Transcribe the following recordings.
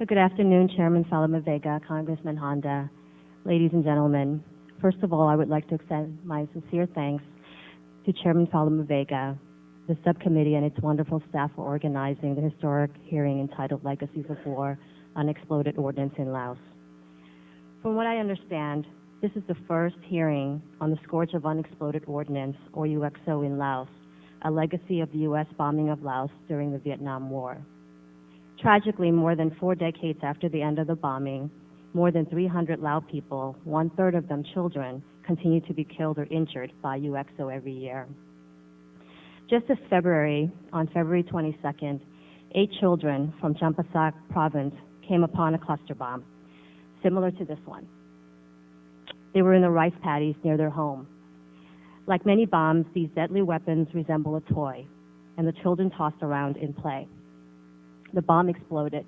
So good afternoon, Chairman Salamavega, Congressman Honda, ladies and gentlemen. First of all, I would like to extend my sincere thanks to Chairman Salamavega, the subcommittee, and its wonderful staff for organizing the historic hearing entitled Legacies of War, Unexploded Ordnance in Laos. From what I understand, this is the first hearing on the scourge of unexploded ordnance, or UXO, in Laos, a legacy of the U.S. bombing of Laos during the Vietnam War. Tragically, more than 4 decades after the end of the bombing, more than 300 Lao people, 1/3 of them children, continue to be killed or injured by UXO every year. Just this February, on February 22nd, 8 children from Channapha province came upon a cluster bomb, similar to this one. They were in the rice paddies near their home. Like many bombs, these deadly weapons resemble a toy, and the children tossed around in play. The bomb exploded.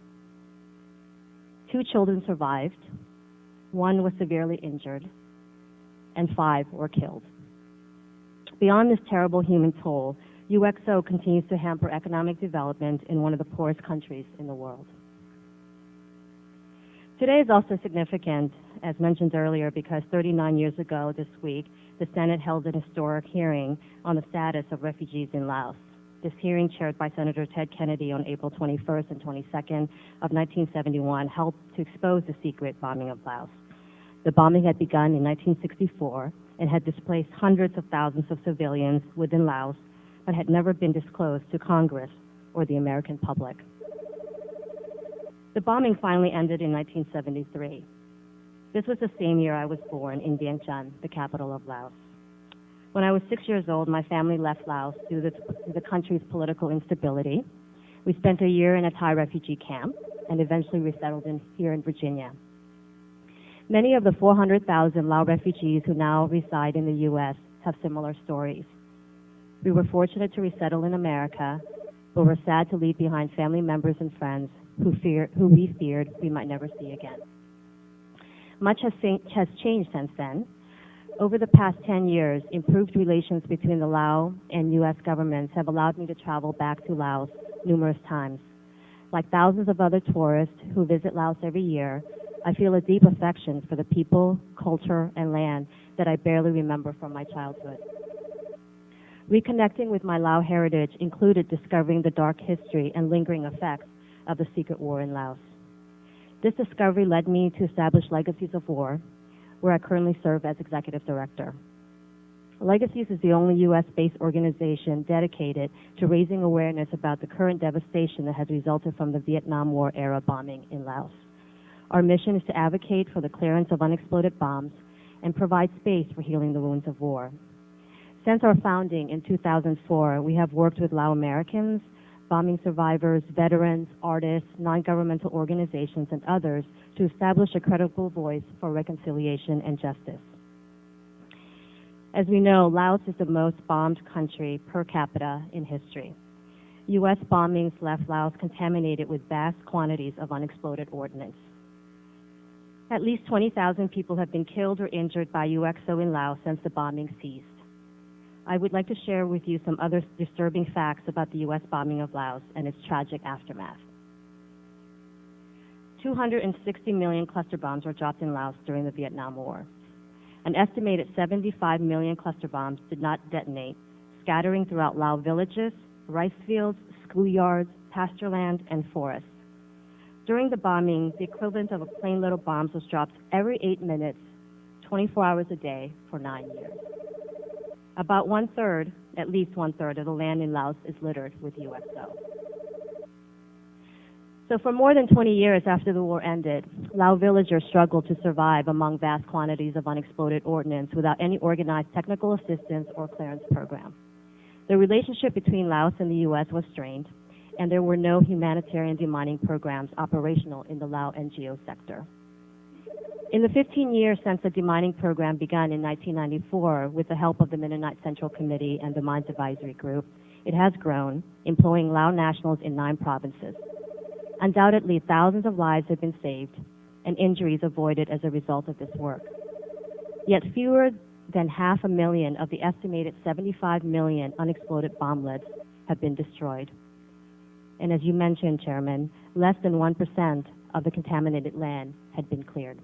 2 children survived, 1 was severely injured, and 5 were killed. Beyond this terrible human toll, UXO continues to hamper economic development in one of the poorest countries in the world. Today is also significant, as mentioned earlier, because 39 years ago this week, the Senate held an historic hearing on the status of refugees in Laos. This hearing, chaired by Senator Ted Kennedy on April 21st and 22nd of 1971, helped to expose the secret bombing of Laos. The bombing had begun in 1964 and had displaced hundreds of thousands of civilians within Laos, but had never been disclosed to Congress or the American public. The bombing finally ended in 1973. This was the same year I was born in Vientiane, the capital of Laos. When I was 6 years old, my family left Laos due to the country's political instability. We spent a year in a Thai refugee camp and eventually resettled here in Virginia. Many of the 400,000 Lao refugees who now reside in the U.S. have similar stories. We were fortunate to resettle in America, but were sad to leave behind family members and friends who we feared we might never see again. Much has changed since then. Over the past 10 years, improved relations between the Lao and U.S. governments have allowed me to travel back to Laos numerous times. Like thousands of other tourists who visit Laos every year, I feel a deep affection for the people, culture, and land that I barely remember from my childhood. Reconnecting with my Lao heritage included discovering the dark history and lingering effects of the secret war in Laos. This discovery led me to establish Legacies of War, where I currently serve as executive director. Legacies is the only U.S.-based organization dedicated to raising awareness about the current devastation that has resulted from the Vietnam War-era bombing in Laos. Our mission is to advocate for the clearance of unexploded bombs and provide space for healing the wounds of war. Since our founding in 2004, we have worked with Lao Americans, bombing survivors, veterans, artists, non-governmental organizations, and others to establish a credible voice for reconciliation and justice. As we know, Laos is the most bombed country per capita in history. U.S. bombings left Laos contaminated with vast quantities of unexploded ordnance. At least 20,000 people have been killed or injured by UXO in Laos since the bombing ceased. I would like to share with you some other disturbing facts about the U.S. bombing of Laos and its tragic aftermath. 260 million cluster bombs were dropped in Laos during the Vietnam War. An estimated 75 million cluster bombs did not detonate, scattering throughout Lao villages, rice fields, schoolyards, pasture land, and forests. During the bombing, the equivalent of a plain little bomb was dropped every 8 minutes, 24 hours a day for 9 years. About 1/3, at least 1/3 of the land in Laos is littered with UXO. So for more than 20 years after the war ended, Lao villagers struggled to survive among vast quantities of unexploded ordnance without any organized technical assistance or clearance program. The relationship between Laos and the U.S. was strained, and there were no humanitarian demining programs operational in the Lao NGO sector. In the 15 years since the demining program began in 1994 with the help of the Mennonite Central Committee and the Mines Advisory Group, it has grown, employing Lao nationals in 9 provinces. Undoubtedly, thousands of lives have been saved and injuries avoided as a result of this work. Yet fewer than 500,000 of the estimated 75 million unexploded bomblets have been destroyed. And as you mentioned, Chairman, less than 1% of the contaminated land had been cleared.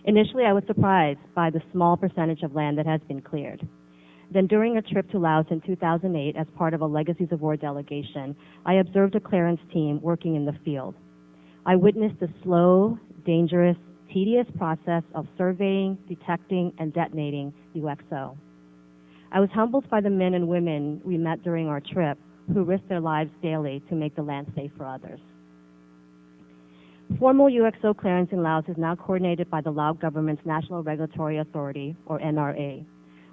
Initially, I was surprised by the small percentage of land that has been cleared. Then during a trip to Laos in 2008 as part of a Legacies of War delegation, I observed a clearance team working in the field. I witnessed the slow, dangerous, tedious process of surveying, detecting, and detonating UXO. I was humbled by the men and women we met during our trip who risked their lives daily to make the land safe for others. Formal UXO clearance in Laos is now coordinated by the Lao government's National Regulatory Authority, or NRA,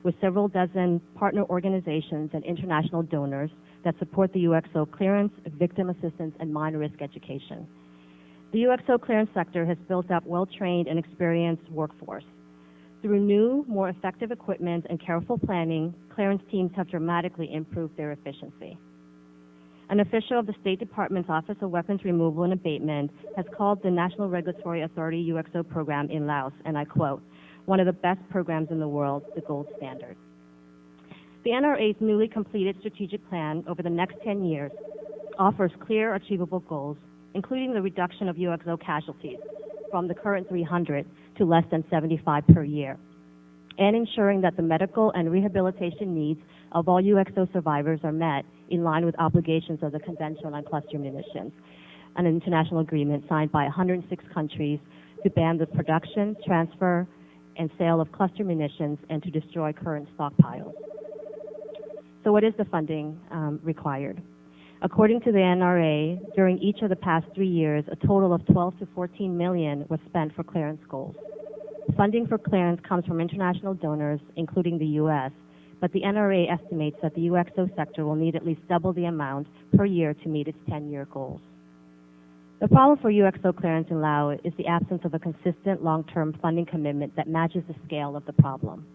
with several dozen partner organizations and international donors that support the UXO clearance, victim assistance, and mine risk education. The UXO clearance sector has built up well-trained and experienced workforce. Through new, more effective equipment and careful planning, clearance teams have dramatically improved their efficiency. An official of the State Department's Office of Weapons Removal and Abatement has called the National Regulatory Authority UXO program in Laos, and I quote, one of the best programs in the world, the gold standard. The NRA's newly completed strategic plan over the next 10 years offers clear, achievable goals, including the reduction of UXO casualties from the current 300 to less than 75 per year, and ensuring that the medical and rehabilitation needs of all UXO survivors are met in line with obligations of the Convention on Cluster Munitions, an international agreement signed by 106 countries to ban the production, transfer, and sale of cluster munitions and to destroy current stockpiles. So what is the funding required? According to the NRA, during each of the past 3 years, a total of 12 to 14 million was spent for clearance goals. Funding for clearance comes from international donors, including the U.S., but the NRA estimates that the UXO sector will need at least double the amount per year to meet its 10-year goals. The problem for UXO clearance in Laos is the absence of a consistent long-term funding commitment that matches the scale of the problem.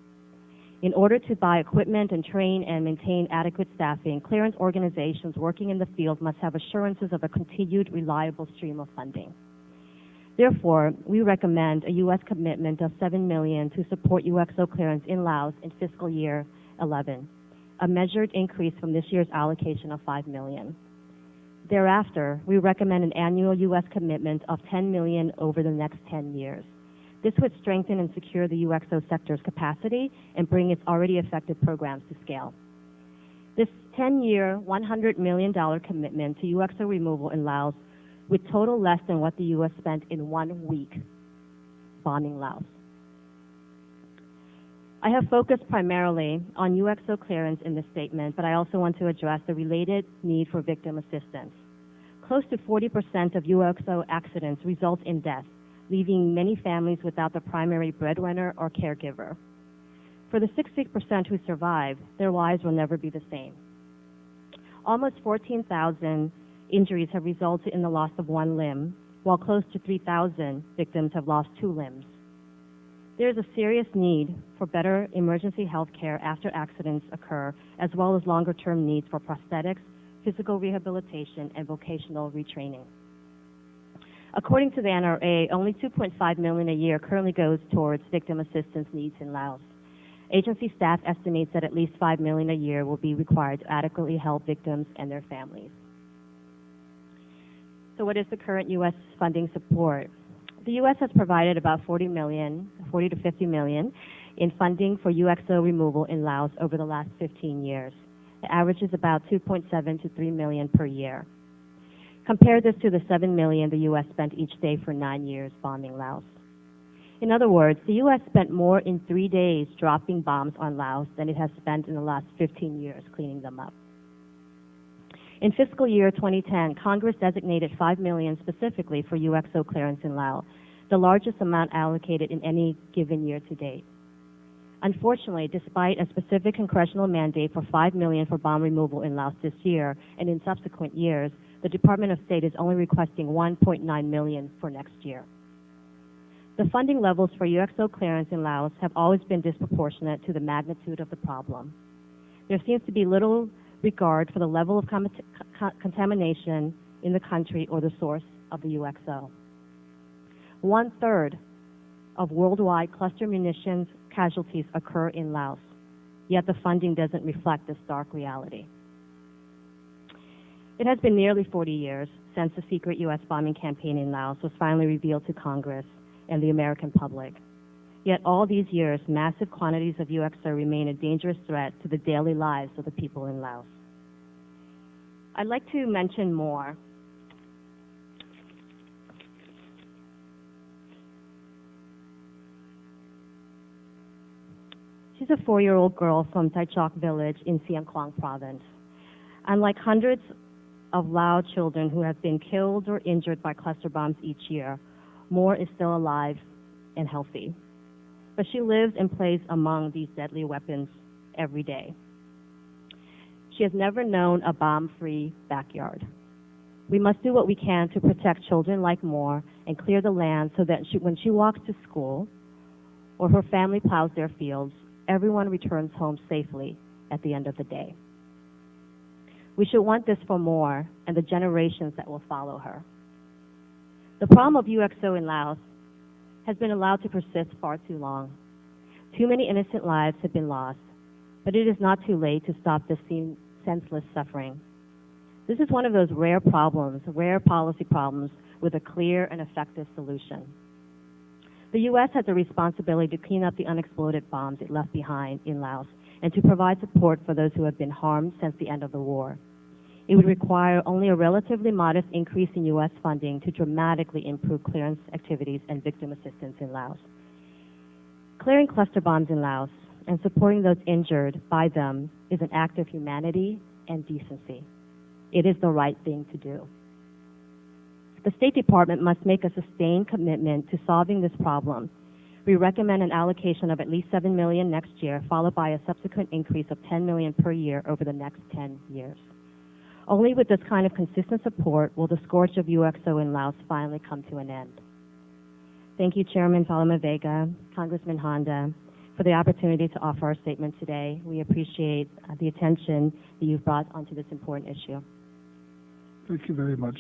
In order to buy equipment and train and maintain adequate staffing, clearance organizations working in the field must have assurances of a continued, reliable stream of funding. Therefore, we recommend a U.S. commitment of $7 million to support UXO clearance in Laos in fiscal year 11, a measured increase from this year's allocation of $5 million. Thereafter, we recommend an annual U.S. commitment of $10 million over the next 10 years. This would strengthen and secure the UXO sector's capacity and bring its already effective programs to scale. This 10-year, $100 million commitment to UXO removal in Laos would total less than what the U.S. spent in 1 week bombing Laos. I have focused primarily on UXO clearance in this statement, but I also want to address the related need for victim assistance. Close to 40% of UXO accidents result in death, leaving many families without the primary breadwinner or caregiver. For the 60% who survive, their lives will never be the same. Almost 14,000 injuries have resulted in the loss of 1 limb, while close to 3,000 victims have lost 2 limbs. There is a serious need for better emergency health care after accidents occur, as well as longer-term needs for prosthetics, physical rehabilitation, and vocational retraining. According to the NRA, only $2.5 million a year currently goes towards victim assistance needs in Laos. Agency staff estimates that at least $5 million a year will be required to adequately help victims and their families. So what is the current U.S. funding support? The U.S. has provided about $40 to $50 million in funding for UXO removal in Laos over the last 15 years. The average is about $2.7 to $3 million per year. Compare this to the $7 million the U.S. spent each day for 9 years bombing Laos. In other words, the U.S. spent more in 3 days dropping bombs on Laos than it has spent in the last 15 years cleaning them up. In fiscal year 2010, Congress designated $5 million specifically for UXO clearance in Laos, the largest amount allocated in any given year to date. Unfortunately, despite a specific congressional mandate for $5 million for bomb removal in Laos this year and in subsequent years, the Department of State is only requesting $1.9 million for next year. The funding levels for UXO clearance in Laos have always been disproportionate to the magnitude of the problem. There seems to be little regard for the level of contamination in the country or the source of the UXO. 1/3 of worldwide cluster munitions casualties occur in Laos, yet the funding doesn't reflect this stark reality. It has been nearly 40 years since the secret U.S. bombing campaign in Laos was finally revealed to Congress and the American public. Yet all these years, massive quantities of UXO remain a dangerous threat to the daily lives of the people in Laos. I'd like to mention more. She's a 4-year-old girl from Taichok village in Siam Kwang province. Unlike hundreds of Lao children who have been killed or injured by cluster bombs each year, Moore is still alive and healthy. But she lives and plays among these deadly weapons every day. She has never known a bomb-free backyard. We must do what we can to protect children like Moore and clear the land so that when she walks to school or her family plows their fields, everyone returns home safely at the end of the day. We should want this for Moore and the generations that will follow her. The problem of UXO in Laos has been allowed to persist far too long. Too many innocent lives have been lost, but it is not too late to stop this senseless suffering. This is one of those rare policy problems with a clear and effective solution. The U.S. has a responsibility to clean up the unexploded bombs it left behind in Laos and to provide support for those who have been harmed since the end of the war. It would require only a relatively modest increase in U.S. funding to dramatically improve clearance activities and victim assistance in Laos. Clearing cluster bombs in Laos and supporting those injured by them is an act of humanity and decency. It is the right thing to do. The State Department must make a sustained commitment to solving this problem. We recommend an allocation of at least $7 million next year, followed by a subsequent increase of $10 million per year over the next 10 years. Only with this kind of consistent support will the scourge of UXO in Laos finally come to an end. Thank you, Chairman Paloma Vega, Congressman Honda, for the opportunity to offer our statement today. We appreciate the attention that you've brought onto this important issue. Thank you very much.